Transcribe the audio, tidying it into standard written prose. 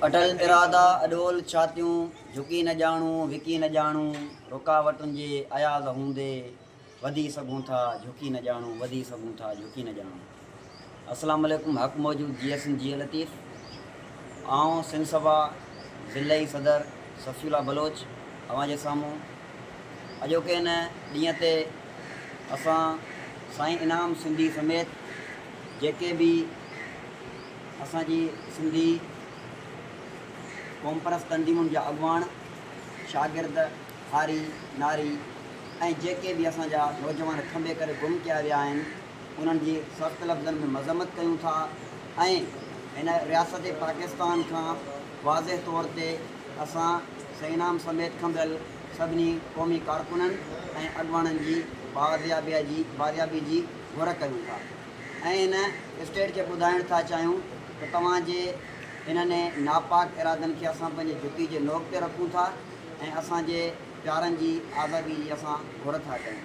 अटल इरादा अडोल छातियूं झुकी न ॼाणूं विकी न ॼाणूं रुकावटुनि जे अयाज़ हूंदे वधी सघूं था झुकी न ॼाणूं वधी सघूं था झुकी न ॼाणूं। अस्सलाम वालेकुम। हक़ मौजूद जीएसन जी लतीफ़ आऊं सिंध सभा ज़िले सदर सफ़ीउल्लाह बलोच अवां जे साम्हूं अॼोके हिन ॾींहं ते असां साईं इनाम सिंधी समेत जेके भी असांजी सिंधी कॉन्फ्रेंस तंज़ीमुनि जा अॻुवाण शागिर्द हारी नारी ऐं जेके भी असांजा नौजवान खंबे करे गुम कया विया आहिनि उन्हनि जी सख़्त लफ़्ज़नि में मज़म्मत कयूं था ऐं हिन रियासत पाकिस्तान खां वाज़े तौर ते असां सईनाम समेत खंबियल सभिनी क़ौमी कारकुननि ऐं अॻुवाणनि जी बाज़ियाबी जी घुर कयूं था ऐं हिन स्टेट खे ॿुधाइण था चाहियूं त तव्हांजे इन्हनि नापाक इरादनि खे असां पंहिंजे जुती जे नोक ते रखूं था ऐं असांजे प्यारनि जी आज़ादी जी असां घुर था कयूं।